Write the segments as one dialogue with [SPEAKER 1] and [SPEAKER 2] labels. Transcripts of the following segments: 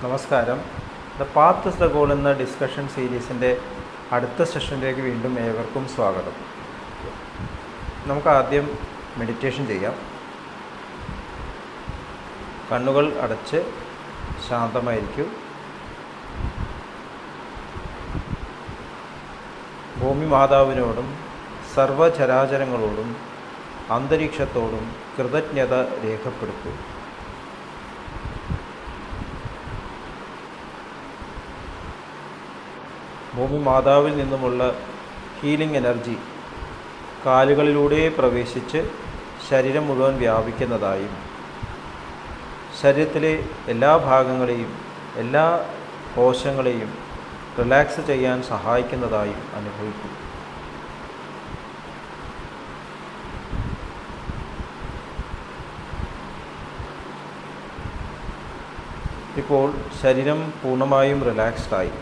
[SPEAKER 1] നമസ്കാരം. The path is the goal എന്ന discussion സീരീസിൻ്റെ അടുത്ത സെഷനിലേക്ക് വീണ്ടും ഏവർക്കും സ്വാഗതം. നമുക്ക് ആദ്യം മെഡിറ്റേഷൻ ചെയ്യാം. കണ്ണുകൾ അടച്ച് ശാന്തമായിരിക്കും. ഭൂമി മാതാവിനോടും സർവചരാചരങ്ങളോടും അന്തരീക്ഷത്തോടും കൃതജ്ഞത രേഖപ്പെടുത്തൂ. ഭൂമി മാതാവിൽ നിന്നുമുള്ള ഹീലിംഗ് എനർജി കാലുകളിലൂടെ പ്രവേശിച്ച് ശരീരം മുഴുവൻ വ്യാപിക്കുന്നതായും ശരീരത്തിലെ എല്ലാ ഭാഗങ്ങളെയും എല്ലാ കോശങ്ങളെയും റിലാക്സ് ചെയ്യാൻ സഹായിക്കുന്നതായും അനുഭവിക്കും. ഇപ്പോൾ ശരീരം പൂർണ്ണമായും റിലാക്സ്ഡായി.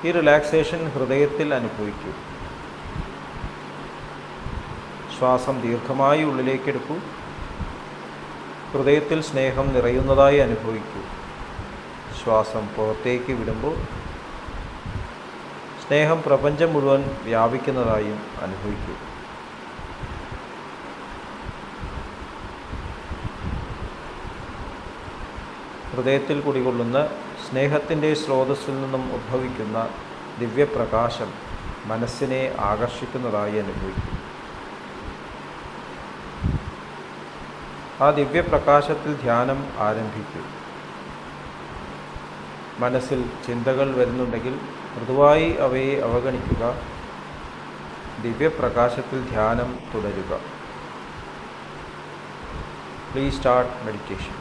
[SPEAKER 1] ഈ റിലാക്സേഷൻ ഹൃദയത്തിൽ അനുഭവിക്കൂ. ശ്വാസം ദീർഘമായി ഉള്ളിലേക്കെടുക്കൂ. ഹൃദയത്തിൽ സ്നേഹം നിറയുന്നതായി അനുഭവിക്കൂ. ശ്വാസം പുറത്തേക്ക് വിടുമ്പോൾ സ്നേഹം പ്രപഞ്ചം മുഴുവൻ വ്യാപിക്കുന്നതായും അനുഭവിക്കൂ. ഹൃദയത്തിൽ കുടികൊള്ളുന്ന സ്നേഹത്തിൻ്റെ സ്രോതസ്സിൽ നിന്നും ഉദ്ഭവിക്കുന്ന ദിവ്യപ്രകാശം മനസ്സിനെ ആകർഷിക്കുന്നതായി അനുഭവിക്കും. ആ ദിവ്യപ്രകാശത്തിൽ ധ്യാനം ആരംഭിക്കും. മനസ്സിൽ ചിന്തകൾ വരുന്നുണ്ടെങ്കിൽ മൃദുവായി അവയെ അവഗണിക്കുക. ദിവ്യപ്രകാശത്തിൽ ധ്യാനം തുടരുക. Please start meditation.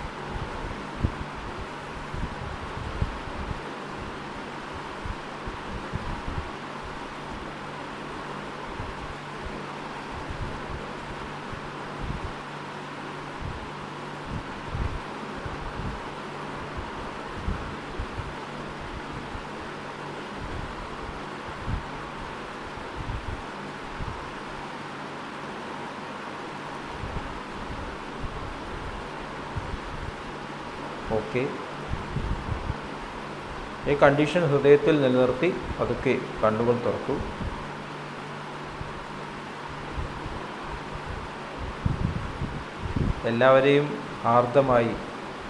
[SPEAKER 1] ഓക്കെ. ഈ കണ്ടീഷൻ ഹൃദയത്തിൽ നിലനിർത്തി പതുക്കെ കണ്ണുകൾ തുറക്കൂ. എല്ലാവരെയും ആർദ്രമായി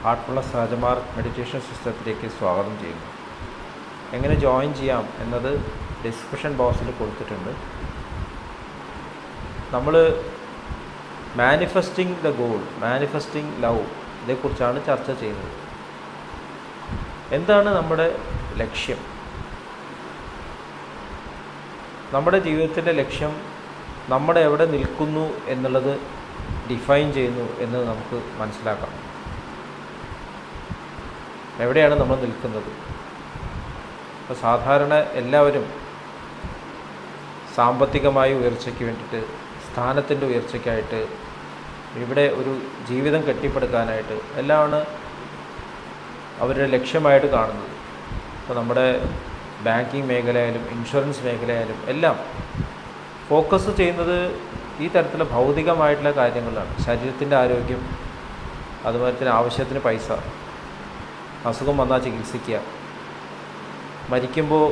[SPEAKER 1] ഹാർട്ട്ഫുൾനെസ് രാജമാർ മെഡിറ്റേഷൻ സിസ്റ്റത്തിലേക്ക് സ്വാഗതം ചെയ്യുന്നു. എങ്ങനെ ജോയിൻ ചെയ്യാം എന്നത് ഡിസ്ക്രിപ്ഷൻ ബോക്സിൽ കൊടുത്തിട്ടുണ്ട്. നമ്മൾ manifesting the goal, manifesting love, ഇതേക്കുറിച്ചാണ് ചർച്ച ചെയ്യുന്നത്. എന്താണ് നമ്മുടെ ലക്ഷ്യം? നമ്മുടെ ജീവിതത്തിൻ്റെ ലക്ഷ്യം നമ്മൾ എവിടെ നിൽക്കുന്നു എന്നുള്ളത് ഡിഫൈൻ ചെയ്യുന്നു എന്ന് നമുക്ക് മനസ്സിലാക്കാം. എവിടെയാണ് നമ്മൾ നിൽക്കുന്നത്? അപ്പോൾ സാധാരണ എല്ലാവരും സാമ്പത്തികമായ ഉയർച്ചയ്ക്ക് വേണ്ടിയിട്ട്, സ്ഥാനത്തിൻ്റെ ഉയർച്ചയ്ക്കായിട്ട്, ഇവിടെ ഒരു ജീവിതം കെട്ടിപ്പടുക്കാനായിട്ട് എല്ലാമാണ് അവരുടെ ലക്ഷ്യമായിട്ട് കാണുന്നത്. ഇപ്പോൾ നമ്മുടെ ബാങ്കിങ് മേഖലയായാലും ഇൻഷുറൻസ് മേഖലയായാലും എല്ലാം ഫോക്കസ് ചെയ്യുന്നത് ഈ തരത്തിലുള്ള ഭൗതികമായിട്ടുള്ള കാര്യങ്ങളാണ്. ശരീരത്തിൻ്റെ ആരോഗ്യം, അതുപോലെ തന്നെ ആവശ്യത്തിന് പൈസ, അസുഖം വന്നാൽ ചികിത്സിക്കുക, മരിക്കുമ്പോൾ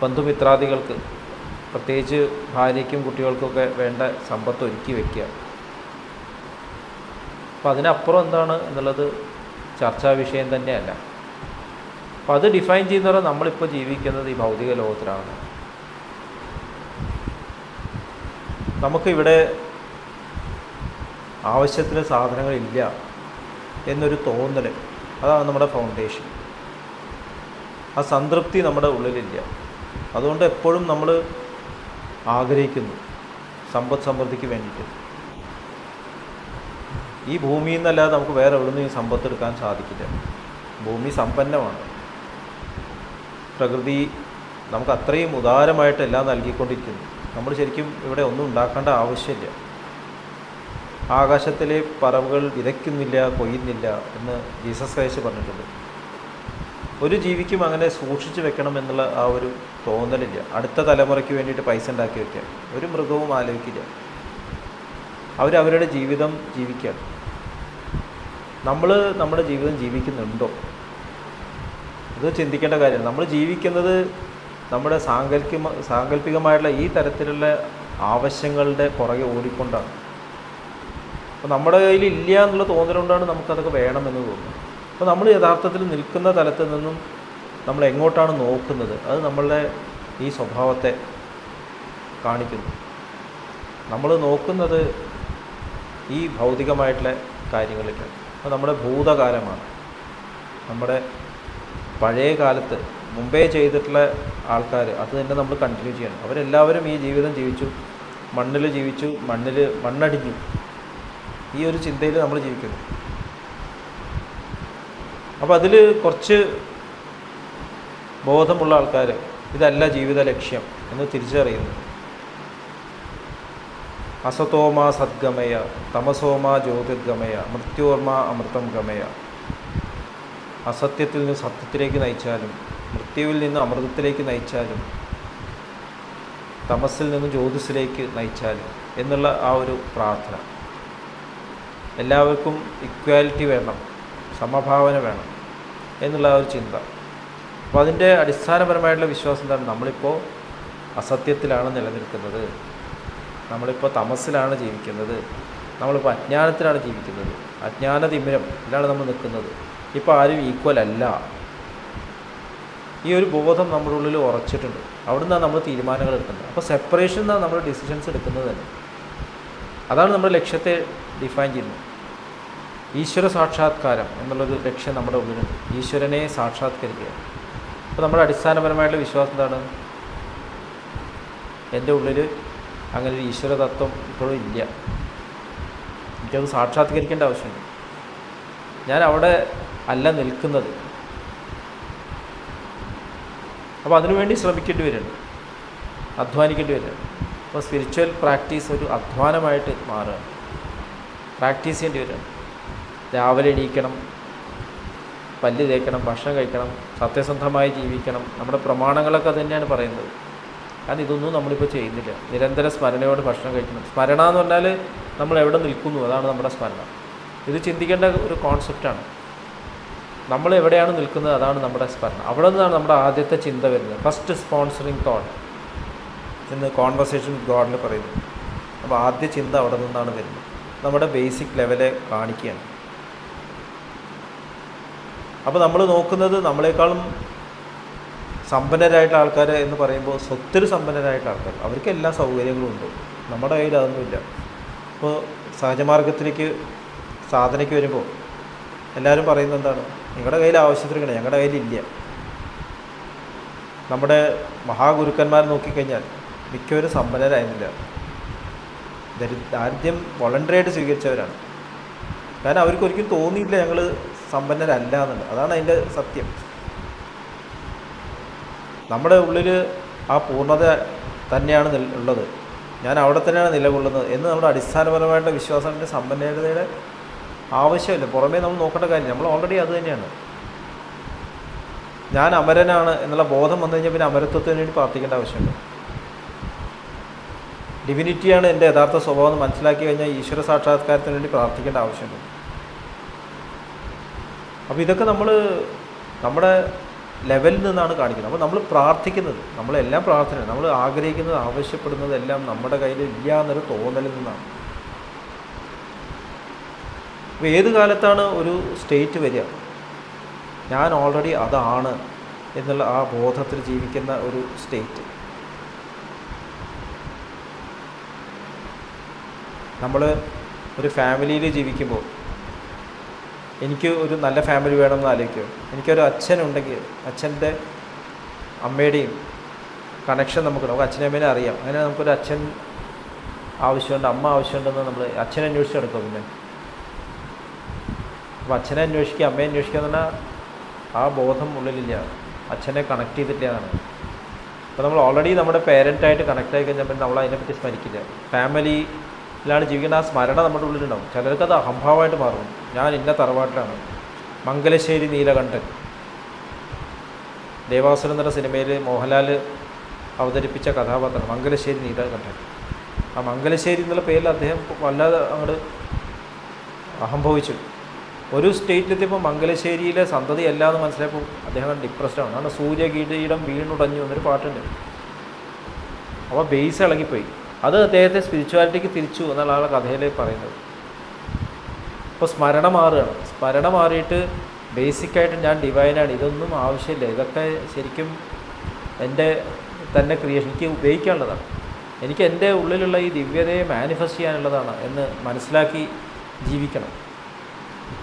[SPEAKER 1] ബന്ധുമിത്രാദികൾക്ക്, പ്രത്യേകിച്ച് ഭാര്യയ്ക്കും കുട്ടികൾക്കൊക്കെ വേണ്ട സമ്പത്ത് ഒരുക്കി വയ്ക്കുക. അപ്പോൾ അതിനപ്പുറം എന്താണ് എന്നുള്ളത് ചർച്ചാ വിഷയം തന്നെയല്ല. അപ്പോൾ അത് ഡിഫൈൻ ചെയ്യുന്നവരെ നമ്മളിപ്പോൾ ജീവിക്കുന്നത് ഈ ഭൗതിക ലോകത്തിലാണ്. നമുക്കിവിടെ ആവശ്യത്തിന് സാധനങ്ങളില്ല എന്നൊരു തോന്നൽ, അതാണ് നമ്മുടെ ഫൗണ്ടേഷൻ. ആ സംതൃപ്തി നമ്മുടെ ഉള്ളിലില്ല. അതുകൊണ്ട് എപ്പോഴും നമ്മൾ ആഗ്രഹിക്കുന്നു സമ്പദ് സമൃദ്ധിക്ക് വേണ്ടിയിട്ട്. ഈ ഭൂമിയിൽ നിന്നല്ലാതെ നമുക്ക് വേറെ എവിടെ നിന്നും സമ്പത്ത് എടുക്കാൻ സാധിക്കില്ല. ഭൂമി സമ്പന്നമാണ്. പ്രകൃതി നമുക്ക് അത്രയും ഉദാരമായിട്ട് എല്ലാം നൽകിക്കൊണ്ടിരിക്കുന്നു. നമ്മൾ ശരിക്കും ഇവിടെ ഒന്നും ഉണ്ടാക്കേണ്ട ആവശ്യമില്ല. ആകാശത്തിലെ പറവുകൾ വിതയ്ക്കുന്നില്ല, കൊയ്യുന്നില്ല എന്ന് ജീസസ് ക്രൈസ്റ്റ് പറഞ്ഞിട്ടുണ്ട്. ഒരു ജീവിക്കും അങ്ങനെ സൂക്ഷിച്ച് വെക്കണം എന്നുള്ള ആ ഒരു തോന്നലില്ല. അടുത്ത തലമുറയ്ക്ക് വേണ്ടിയിട്ട് പൈസ ഉണ്ടാക്കി വയ്ക്കാം ഒരു മൃഗവും ആലോചിക്കില്ല. അവരവരുടെ ജീവിതം ജീവിക്കുകയാണ്. നമ്മൾ നമ്മുടെ ജീവിതം ജീവിക്കുന്നുണ്ടോ? ഇത് ചിന്തിക്കേണ്ട കാര്യമാണ്. നമ്മൾ ജീവിക്കുന്നത് നമ്മുടെ സാങ്കല്പികമായിട്ടുള്ള ഈ തരത്തിലുള്ള ആവശ്യങ്ങളുടെ പുറകെ ഓടിക്കൊണ്ടാണ്. അപ്പോൾ നമ്മുടെ കയ്യിൽ ഇല്ല എന്നുള്ള തോന്നലുകൊണ്ടാണ് നമുക്കതൊക്കെ വേണമെന്ന് തോന്നുന്നത്. അപ്പോൾ നമ്മൾ യഥാർത്ഥത്തിൽ നിൽക്കുന്ന തലത്തിൽ നിന്നും നമ്മൾ എങ്ങോട്ടാണ് നോക്കുന്നത്, അത് നമ്മളുടെ ഈ സ്വഭാവത്തെ കാണിക്കുന്നു. നമ്മൾ നോക്കുന്നത് ഈ ഭൗതികമായിട്ടുള്ള കാര്യങ്ങളിലേക്കാണ്. അപ്പോൾ നമ്മുടെ ഭൂതകാലമാണ്, നമ്മുടെ പഴയ കാലത്ത് മുമ്പേ ചെയ്തിട്ടുള്ള ആൾക്കാർ അത് തന്നെ നമ്മൾ കണ്ടിന്യൂ ചെയ്യണം. അവരെല്ലാവരും ഈ ജീവിതം ജീവിച്ചു, മണ്ണിൽ ജീവിച്ചു, മണ്ണടിഞ്ഞു. ഈ ഒരു ചിന്തയിൽ നമ്മൾ ജീവിക്കുന്നു. അപ്പോൾ അതിൽ കുറച്ച് ബോധമുള്ള ആൾക്കാർ ഇതല്ല ജീവിത ലക്ഷ്യം എന്ന് തിരിച്ചറിയുന്നു. അസതോമ സദ്ഗമയ തമസോമ ജ്യോതിർഗമയ മൃത്യോർമ അമൃതം ഗമയ. അസത്യത്തിൽ നിന്ന് സത്യത്തിലേക്ക് നയിച്ചാലും, മൃത്യുവിൽ നിന്ന് അമൃതത്തിലേക്ക് നയിച്ചാലും, തമസിൽ നിന്ന് ജ്യോതിസിലേക്ക് നയിച്ചാലും എന്നുള്ള ആ ഒരു പ്രാർത്ഥന. എല്ലാവർക്കും ഇക്വാലിറ്റി വേണം, സമഭാവന വേണം എന്നുള്ള ആ ഒരു ചിന്ത. അപ്പോൾ അതിൻ്റെ അടിസ്ഥാനപരമായിട്ടുള്ള വിശ്വാസം എന്താണ്? നമ്മളിപ്പോൾ അസത്യത്തിലാണ് നിലനിൽക്കുന്നത്, നമ്മളിപ്പോൾ തമസിലാണ് ജീവിക്കുന്നത്, നമ്മളിപ്പോൾ അജ്ഞാനത്തിലാണ് ജീവിക്കുന്നത്, അജ്ഞാനതിമിരത്തിലാണ് നമ്മൾ നിൽക്കുന്നത്. ഇപ്പോൾ ആരും ഈക്വൽ അല്ല. ഈ ഒരു ബോധം നമ്മുടെ ഉള്ളിൽ ഉറച്ചിട്ടുണ്ട്. അവിടെ നിന്നാണ് നമ്മൾ തീരുമാനങ്ങൾ എടുക്കുന്നത്. അപ്പോൾ സെപ്പറേഷൻ എന്നാണ് നമ്മൾ ഡിസിഷൻസ് എടുക്കുന്നത് തന്നെ. അതാണ് നമ്മുടെ ലക്ഷ്യത്തെ ഡിഫൈൻ ചെയ്യുന്നത്. ഈശ്വര സാക്ഷാത്കാരം എന്നുള്ളൊരു ലക്ഷ്യം നമ്മുടെ ഉള്ളിലുണ്ട്. ഈശ്വരനെ സാക്ഷാത്കരിക്കുക. അപ്പോൾ നമ്മുടെ അടിസ്ഥാനപരമായിട്ടുള്ള വിശ്വാസം എന്താണ്? എൻ്റെ ഉള്ളിൽ അങ്ങനെ ഒരു ഈശ്വര തത്വം ഇപ്പോഴും ഇല്ല, എനിക്കത് സാക്ഷാത്കരിക്കേണ്ട ആവശ്യമുണ്ട്. ഞാൻ അവിടെ അല്ല നിൽക്കുന്നത്. അപ്പോൾ അതിനുവേണ്ടി ശ്രമിക്കേണ്ടി വരുന്നുണ്ട്, അധ്വാനിക്കേണ്ടി വരുന്നുണ്ട്. അപ്പോൾ സ്പിരിച്വൽ പ്രാക്ടീസ് ഒരു അധ്വാനമായിട്ട് മാറുകയാണ്. പ്രാക്ടീസ് ചെയ്യേണ്ടി വരുന്നുണ്ട്. രാവിലെ എണീക്കണം, പല്ല് തേക്കണം, ഭക്ഷണം കഴിക്കണം, സത്യസന്ധമായി ജീവിക്കണം. നമ്മുടെ പ്രമാണങ്ങളൊക്കെ അത് തന്നെയാണ് പറയുന്നത്. കാരണം ഇതൊന്നും നമ്മളിപ്പോൾ ചെയ്യുന്നില്ല. നിരന്തര സ്മരണയോട് ഭക്ഷണം കഴിക്കണം. സ്മരണ എന്ന് പറഞ്ഞാൽ നമ്മൾ എവിടെ നിൽക്കുന്നു, അതാണ് നമ്മുടെ സ്മരണ. ഇത് ചിന്തിക്കേണ്ട ഒരു കോൺസെപ്റ്റാണ്. നമ്മൾ എവിടെയാണ് നിൽക്കുന്നത്, അതാണ് നമ്മുടെ സ്മരണ. അവിടെ നിന്നാണ് നമ്മുടെ ആദ്യത്തെ ചിന്ത വരുന്നത്. ഫസ്റ്റ് സ്പോൺസറിങ് തോട്ട് എന്ന് കോൺവെർസേഷൻ വിത്ത് ഗോഡിൽ പറയുന്നു. അപ്പോൾ ആദ്യ ചിന്ത അവിടെ നിന്നാണ് വരുന്നത്. നമ്മുടെ ബേസിക് ലെവലെ കാണിക്കുകയാണ്. അപ്പോൾ നമ്മൾ നോക്കുന്നത് നമ്മളെക്കാളും സമ്പന്നരായിട്ടുള്ള ആൾക്കാർ എന്ന് പറയുമ്പോൾ സ്വത്തിൽ സമ്പന്നരായിട്ടുള്ള ആൾക്കാർ, അവർക്ക് എല്ലാ സൗകര്യങ്ങളും ഉണ്ട്. നമ്മുടെ കയ്യിൽ അതൊന്നുമില്ല. ഇപ്പോൾ സഹജമാർഗത്തിലേക്ക് സാധനയ്ക്ക് വരുമ്പോൾ എല്ലാവരും പറയുന്നത് എന്താണ്? നിങ്ങളുടെ കയ്യിൽ ആവശ്യത്തിനില്ല, ഞങ്ങളുടെ കയ്യിലില്ല. നമ്മുടെ മഹാഗുരുക്കന്മാർ നോക്കിക്കഴിഞ്ഞാൽ മിക്കവരും സമ്പന്നരായിരുന്നില്ല. ദാരിദ്ര്യം വോളണ്ടറിയായിട്ട് സ്വീകരിച്ചവരാണ്. കാരണം അവർക്കൊരിക്കലും തോന്നിയില്ല ഞങ്ങൾ സമ്പന്നരല്ല എന്നുള്ളത്. അതാണ് അതിൻ്റെ സത്യം. നമ്മുടെ ഉള്ളിൽ ആ പൂർണ്ണത തന്നെയാണ് ഉള്ളത്. ഞാൻ അവിടെ തന്നെയാണ് നിലകൊള്ളുന്നത് എന്ന് നമ്മുടെ അടിസ്ഥാനപരമായിട്ടുള്ള വിശ്വാസത്തിൻ്റെ സമ്പന്നതയുടെ ആവശ്യമില്ല. പുറമേ നമ്മൾ നോക്കേണ്ട കാര്യം, നമ്മൾ ഓൾറെഡി അത് തന്നെയാണ്. ഞാൻ അമരനാണ് എന്നുള്ള ബോധം വന്നു കഴിഞ്ഞാൽ പിന്നെ അമരത്വത്തിന് വേണ്ടി പ്രാർത്ഥിക്കേണ്ട ആവശ്യമുണ്ട്. ഡിവിനിറ്റിയാണ് എൻ്റെ യഥാർത്ഥ സ്വഭാവം എന്ന് മനസ്സിലാക്കി കഴിഞ്ഞാൽ ഈശ്വര സാക്ഷാത്കാരത്തിന് വേണ്ടി പ്രാർത്ഥിക്കേണ്ട ആവശ്യമുണ്ട്. അപ്പോൾ ഇതൊക്കെ നമ്മൾ നമ്മുടെ ലെവലിൽ നിന്നാണ് കാണിക്കുന്നത്. അപ്പോൾ നമ്മൾ പ്രാർത്ഥിക്കുന്നത്, നമ്മളെല്ലാം പ്രാർത്ഥനയാണ്. നമ്മൾ ആഗ്രഹിക്കുന്നത്, ആവശ്യപ്പെടുന്നതെല്ലാം നമ്മുടെ കയ്യിൽ ഇല്ല എന്നൊരു തോന്നലിൽ നിന്നാണ്. അപ്പോൾ ഏത് കാലത്താണ് ഒരു സ്റ്റേറ്റ് വരിക? ഞാൻ ഓൾറെഡി അതാണ് എന്നുള്ള ആ ബോധത്തിൽ ജീവിക്കുന്ന ഒരു സ്റ്റേറ്റ്. നമ്മൾ ഒരു ഫാമിലിയിൽ ജീവിക്കുമ്പോൾ എനിക്ക് ഒരു നല്ല ഫാമിലി വേണമെന്ന് ആലോചിക്കും. എനിക്കൊരു അച്ഛനുണ്ടെങ്കിൽ അച്ഛൻ്റെ അമ്മയുടെയും കണക്ഷൻ നമുക്ക് അച്ഛനും അമ്മേനെ അറിയാം. അങ്ങനെ നമുക്കൊരു അച്ഛൻ ആവശ്യമുണ്ട്, അമ്മ ആവശ്യമുണ്ടെന്ന് നമ്മൾ അച്ഛനെ അന്വേഷിച്ചെടുക്കും. പിന്നെ അപ്പോൾ അച്ഛനെ അന്വേഷിക്കുക, അമ്മയെ അന്വേഷിക്കുക എന്ന് പറഞ്ഞാൽ ആ ബോധം ഉള്ളിലില്ല, അച്ഛനെ കണക്ട് ചെയ്തിട്ടില്ല എന്നാണ്. അപ്പോൾ നമ്മൾ ഓൾറെഡി നമ്മുടെ പേരൻ്റായിട്ട് കണക്ട് ആയി കഴിഞ്ഞാൽ നമ്മൾ അതിനെപ്പറ്റി സ്മരിക്കില്ല. ഫാമിലിയിലാണ് ജീവിക്കുന്ന ആ സ്മരണ നമ്മുടെ ഉള്ളിലുണ്ടാവും. ചിലർക്കത് അഹംഭാവമായിട്ട് മാറും. ഞാൻ ഇന്ന തറവാട്ടിലാണ്. മംഗലശ്ശേരി നീലകണ്ഠൻ, ദേവാസുരം എന്ന സിനിമയിൽ മോഹൻലാൽ അവതരിപ്പിച്ച കഥാപാത്രം മംഗലശ്ശേരി നീലകണ്ഠൻ. ആ മംഗലശ്ശേരി എന്നുള്ള പേരിൽ അദ്ദേഹം വല്ലാതെ അങ്ങോട്ട് അഹംഭവിച്ചു. ഒരു സ്റ്റേറ്റിലെത്തിയപ്പോൾ മംഗലശ്ശേരിയിലെ സന്തതിയല്ല എന്ന് മനസ്സിലായപ്പോൾ അദ്ദേഹം ഡിപ്രസ്ഡാണ്. കാരണം സൂര്യകീടം വീണുടഞ്ഞു എന്നൊരു പാട്ടുണ്ട്. അപ്പോൾ ബേസ് ഇളകിപ്പോയി. അത് അദ്ദേഹത്തെ സ്പിരിച്വാലിറ്റിക്ക് തിരിച്ചു എന്നുള്ള ആളുടെ കഥയിൽ പറയുന്നത്. ഇപ്പോൾ സ്മരണ മാറുകയാണ്. സ്മരണ മാറിയിട്ട് ബേസിക്കായിട്ട് ഞാൻ ഡിവൈനാണ്, ഇതൊന്നും ആവശ്യമില്ല, ഇതൊക്കെ ശരിക്കും എൻ്റെ തന്നെ ക്രിയേഷൻ, എനിക്ക് ഉപയോഗിക്കാനുള്ളതാണ്, എനിക്ക് എൻ്റെ ഉള്ളിലുള്ള ഈ ദിവ്യതയെ മാനിഫെസ്റ്റ് ചെയ്യാനുള്ളതാണ് എന്ന് മനസ്സിലാക്കി ജീവിക്കണം.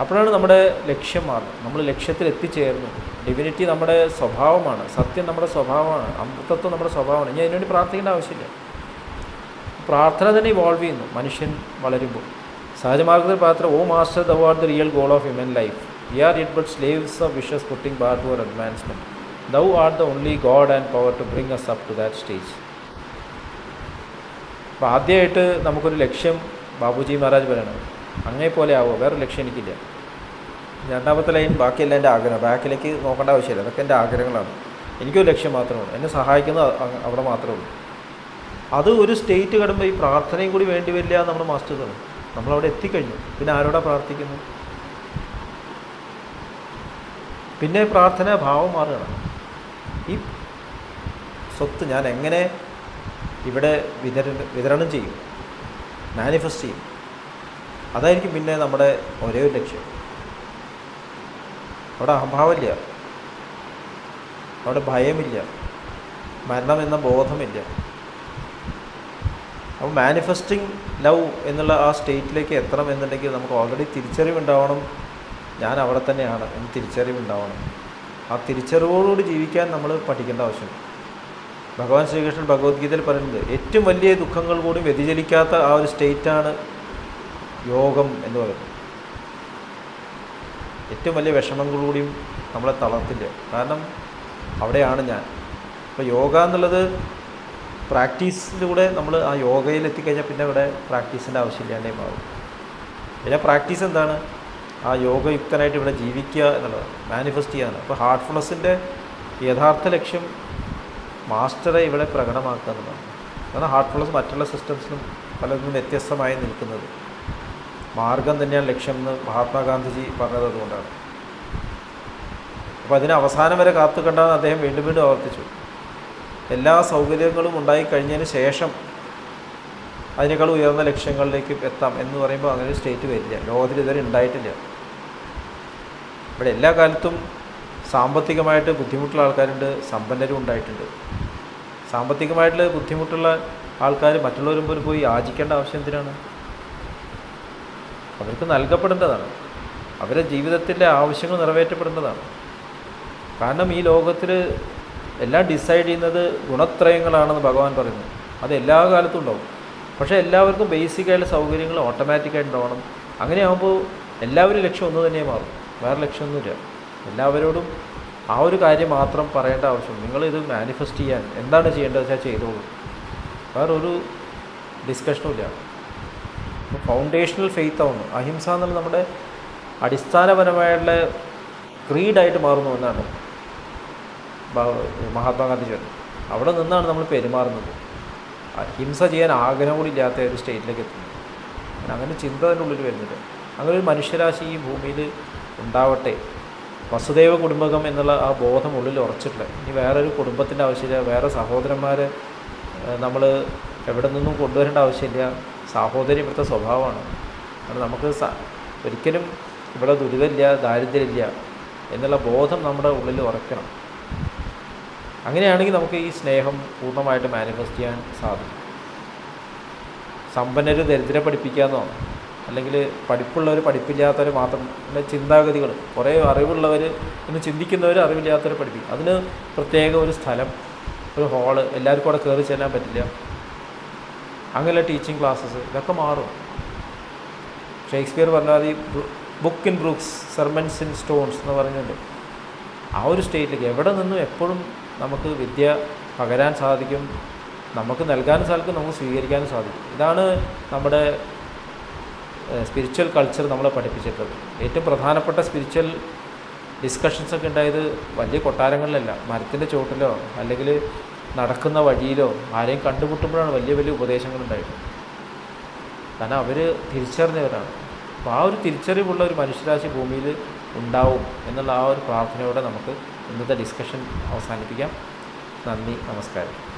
[SPEAKER 1] അപ്പോഴാണ് നമ്മുടെ ലക്ഷ്യം മാറുന്നത്. നമ്മൾ ലക്ഷ്യത്തിൽ എത്തിച്ചേർന്നു. ഡിവിനിറ്റി നമ്മുടെ സ്വഭാവമാണ്, സത്യം നമ്മുടെ സ്വഭാവമാണ്, അമൃതത്വം നമ്മുടെ സ്വഭാവമാണ്. ഇനി അതിനുവേണ്ടി പ്രാർത്ഥിക്കേണ്ട ആവശ്യമില്ല. പ്രാർത്ഥന തന്നെ ഇവോൾവ് ചെയ്യുന്നു മനുഷ്യൻ വളരുമ്പോൾ. സഹജമാർഗത്തിൽ പ്രാർത്ഥന, O master thou art the real goal of human life, we are yet but slaves of wishes putting bar to our advancement, thou art the only God and power to bring us up to that stage. അപ്പോൾ ആദ്യമായിട്ട് നമുക്കൊരു ലക്ഷ്യം ബാബുജി മഹാരാജ് പറയണം, അങ്ങനെ പോലെ ആവോ, വേറെ ലക്ഷ്യം എനിക്കില്ല. രണ്ടാമത്തെ ലൈൻ, ബാക്കിയെല്ലാം എൻ്റെ ആഗ്രഹം, ബാക്കിലേക്ക് നോക്കേണ്ട ആവശ്യമില്ല, അതൊക്കെ എൻ്റെ ആഗ്രഹങ്ങളാണ്, എനിക്കൊരു ലക്ഷ്യം മാത്രമേ ഉള്ളൂ, എന്നെ സഹായിക്കുന്നത് അവിടെ മാത്രമേ ഉള്ളൂ. അത് ഒരു സ്റ്റേറ്റ് കടുമ്പോൾ ഈ പ്രാർത്ഥനയും കൂടി വേണ്ടി വരില്ല എന്ന് നമ്മൾ മാസ്റ്റർ തന്നു. നമ്മളവിടെ എത്തിക്കഴിഞ്ഞു, പിന്നെ ആരോടാ പ്രാർത്ഥിക്കുന്നു? പിന്നെ പ്രാർത്ഥന ഭാവം മാറുകയാണ്. ഈ സ്വത്ത് ഞാൻ എങ്ങനെ ഇവിടെ വിതരണം ചെയ്യും, മാനിഫെസ്റ്റ് ചെയ്യും, അതായിരിക്കും പിന്നെ നമ്മുടെ ഒരേ ഒരു ലക്ഷ്യം. അവിടെ അഹംഭാവമില്ല, അവിടെ ഭയമില്ല, മരണം എന്ന ബോധമില്ല. അപ്പോൾ മാനിഫെസ്റ്റിംഗ് ലവ് എന്നുള്ള ആ സ്റ്റേറ്റിലേക്ക് എത്തണം എന്നുണ്ടെങ്കിൽ നമുക്ക് ഓൾറെഡി തിരിച്ചറിവുണ്ടാവണം, ഞാൻ അവിടെ തന്നെയാണ് എന്ന് തിരിച്ചറിവുണ്ടാവണം. ആ തിരിച്ചറിവോടുകൂടി ജീവിക്കാൻ നമ്മൾ പഠിക്കേണ്ട ആവശ്യമുണ്ട്. ഭഗവാൻ ശ്രീകൃഷ്ണൻ ഭഗവത്ഗീതയിൽ പറയുന്നത് ഏറ്റവും വലിയ ദുഃഖങ്ങൾ കൂടി വ്യതിചലിക്കാത്ത ആ ഒരു സ്റ്റേറ്റാണ് യോഗം എന്ന് പറയുന്നത്. ഏറ്റവും വലിയ വിഷമങ്ങളോടുകൂടിയും നമ്മളെ തളർത്തില്ല, കാരണം അവിടെയാണ് ഞാൻ. അപ്പോൾ യോഗ എന്നുള്ളത് പ്രാക്ടീസിലൂടെ നമ്മൾ ആ യോഗയിൽ എത്തിക്കഴിഞ്ഞാൽ പിന്നെ ഇവിടെ പ്രാക്ടീസിൻ്റെ ആവശ്യമില്ലാണ്ടേ മാറും. പിന്നെ പ്രാക്ടീസ് എന്താണ്? ആ യോഗയുക്തനായിട്ട് ഇവിടെ ജീവിക്കുക എന്നുള്ളതാണ്, മാനിഫെസ്റ്റ് ചെയ്യാനാണ്. അപ്പോൾ ഹാർട്ട്ഫുൾനെസ്സിൻ്റെ യഥാർത്ഥ ലക്ഷ്യം മാസ്റ്ററെ ഇവിടെ പ്രകടമാക്കുക എന്നുള്ളതാണ്. കാരണം ഹാർട്ട്ഫുൾനെസ് മറ്റുള്ള സിസ്റ്റംസിനും പലതിനും വ്യത്യസ്തമായി നിൽക്കുന്നത്. മാർഗം തന്നെയാണ് ലക്ഷ്യം എന്ന് മഹാത്മാഗാന്ധിജി പറഞ്ഞത് അതുകൊണ്ടാണ്. അപ്പോൾ അതിന് അവസാനം വരെ കാത്തു കണ്ടാൽ അദ്ദേഹം വീണ്ടും വീണ്ടും ആവർത്തിച്ചു. എല്ലാ സൗകര്യങ്ങളും ഉണ്ടായിക്കഴിഞ്ഞതിന് ശേഷം അതിനേക്കാൾ ഉയർന്ന ലക്ഷ്യങ്ങളിലേക്ക് എത്താം എന്ന് പറയുമ്പോൾ അങ്ങനെ ഒരു സ്റ്റേറ്റ് വരില്ല, ലോകത്തിൽ ഇതുവരെ ഉണ്ടായിട്ടില്ല. ഇവിടെ എല്ലാ കാലത്തും സാമ്പത്തികമായിട്ട് ബുദ്ധിമുട്ടുള്ള ആൾക്കാരുണ്ട്, സമ്പന്നരും ഉണ്ടായിട്ടുണ്ട്. സാമ്പത്തികമായിട്ടുള്ള ബുദ്ധിമുട്ടുള്ള ആൾക്കാർ മറ്റുള്ളവർ മുമ്പിൽ പോയി യാചിക്കേണ്ട ആവശ്യം എന്തിനാണ്? അവർക്ക് നൽകപ്പെടേണ്ടതാണ്, അവരുടെ ജീവിതത്തിൻ്റെ ആവശ്യങ്ങൾ നിറവേറ്റപ്പെടേണ്ടതാണ്. കാരണം ഈ ലോകത്തിൽ എല്ലാം ഡിസൈഡ് ചെയ്യുന്നത് ഗുണത്രയങ്ങളാണെന്ന് ഭഗവാൻ പറയുന്നു. അത് എല്ലാ കാലത്തും ഉണ്ടാവും. പക്ഷേ എല്ലാവർക്കും ബേസിക്കായിട്ടുള്ള സൗകര്യങ്ങൾ ഓട്ടോമാറ്റിക്കായിട്ട് ഉണ്ടാവണം. അങ്ങനെയാകുമ്പോൾ എല്ലാവരും ലക്ഷ്യം ഒന്ന് തന്നെ മാറും, വേറെ ലക്ഷ്യമൊന്നുമില്ല. എല്ലാവരോടും ആ ഒരു കാര്യം മാത്രം പറയേണ്ട ആവശ്യം, നിങ്ങളിത് മാനിഫെസ്റ്റ് ചെയ്യാൻ എന്താണ് ചെയ്യേണ്ടത് വെച്ചാൽ ചെയ്തോളൂ, വേറൊരു ഡിസ്കഷനും ഇല്ല. ഫൗണ്ടേഷണൽ ഫെയ്ത്ത് ആവുന്നു. അഹിംസ എന്നുള്ളത് നമ്മുടെ അടിസ്ഥാനപരമായിട്ടുള്ള ക്രീഡായിട്ട് മാറുന്നു എന്നാണ് മഹാത്മാഗാന്ധി പറഞ്ഞത്. അവിടെ നിന്നാണ് നമ്മൾ പെരുമാറുന്നത്. ഹിംസ ചെയ്യാൻ ആഗ്രഹം കൂടി ഇല്ലാത്ത ഒരു സ്റ്റേറ്റിലേക്ക് എത്തുന്നു. അങ്ങനെ ചിന്ത തന്നെ ഉള്ളിൽ വരുന്നുണ്ട്. അങ്ങനെ ഒരു മനുഷ്യരാശി ഈ ഭൂമിയിൽ ഉണ്ടാവട്ടെ, വസുദൈവ കുടുംബകം എന്നുള്ള ആ ബോധം ഉള്ളിൽ ഉറച്ചിട്ടില്ല. ഇനി വേറൊരു കുടുംബത്തിൻ്റെ ആവശ്യമില്ല, വേറെ സഹോദരന്മാരെ നമ്മൾ എവിടെ നിന്നും കൊണ്ടുവരേണ്ട ആവശ്യമില്ല. സാഹോദര്യം ഇവിടുത്തെ സ്വഭാവമാണ്. കാരണം നമുക്ക് ഒരിക്കലും ഇവിടെ ദുരിതമില്ല, ദാരിദ്ര്യമില്ല എന്നുള്ള ബോധം നമ്മുടെ ഉള്ളിൽ ഉറക്കണം. അങ്ങനെയാണെങ്കിൽ നമുക്ക് ഈ സ്നേഹം പൂർണ്ണമായിട്ട് മാനിഫെസ്റ്റ് ചെയ്യാൻ സാധിക്കും. സമ്പന്നർ ദരിദ്രരെ പഠിപ്പിക്കാമെന്നോ അല്ലെങ്കിൽ പഠിപ്പുള്ളവർ പഠിപ്പില്ലാത്തവർ മാത്രം ചിന്താഗതികൾ, കുറേ അറിവുള്ളവർ എന്ന് ചിന്തിക്കുന്നവർ അറിവില്ലാത്തവർ പഠിപ്പിക്കും. അതിന് പ്രത്യേക ഒരു സ്ഥലം, ഒരു ഹാള്, എല്ലാവർക്കും അവിടെ കയറി ചെല്ലാൻ പറ്റില്ല. അങ്ങനെ ടീച്ചിങ് ക്ലാസ്സസ് ഇതൊക്കെ മാറും. ഷേക്സ്പിയർ പറഞ്ഞാൽ ഈ book in brooks, sermons in stones എന്ന് പറഞ്ഞിട്ടുണ്ട്. ആ ഒരു സ്റ്റേറ്റിലേക്ക് എവിടെ നിന്നും എപ്പോഴും നമുക്ക് വിദ്യ പകരാൻ സാധിക്കും, നമുക്ക് നൽകാനും സാധിക്കും, നമുക്ക് സ്വീകരിക്കാനും സാധിക്കും. ഇതാണ് നമ്മുടെ സ്പിരിച്വൽ കൾച്ചർ നമ്മളെ പഠിപ്പിച്ചിട്ടുള്ളത്. ഏറ്റവും പ്രധാനപ്പെട്ട സ്പിരിച്വൽ ഡിസ്കഷൻസൊക്കെ ഉണ്ടായത് വലിയ കൊട്ടാരങ്ങളിലല്ല, മരത്തിൻ്റെ ചുവട്ടിലോ അല്ലെങ്കിൽ നടക്കുന്ന വഴിയിലോ ആരെയും കണ്ടുമുട്ടുമ്പോഴാണ് വലിയ വലിയ ഉപദേശങ്ങളുണ്ടായിട്ട്. കാരണം അവർ തിരിച്ചറിഞ്ഞവരാണ് അപ്പോൾ ആ ഒരു തിരിച്ചറിവുള്ള ഒരു മനുഷ്യരാശി ഭൂമിയിൽ ഉണ്ടാവും എന്നുള്ള ആ ഒരു പ്രാർത്ഥനയോടെ നമുക്ക് ഇന്നത്തെ ഡിസ്കഷൻ അവസാനിപ്പിക്കാം. നന്ദി, നമസ്കാരം.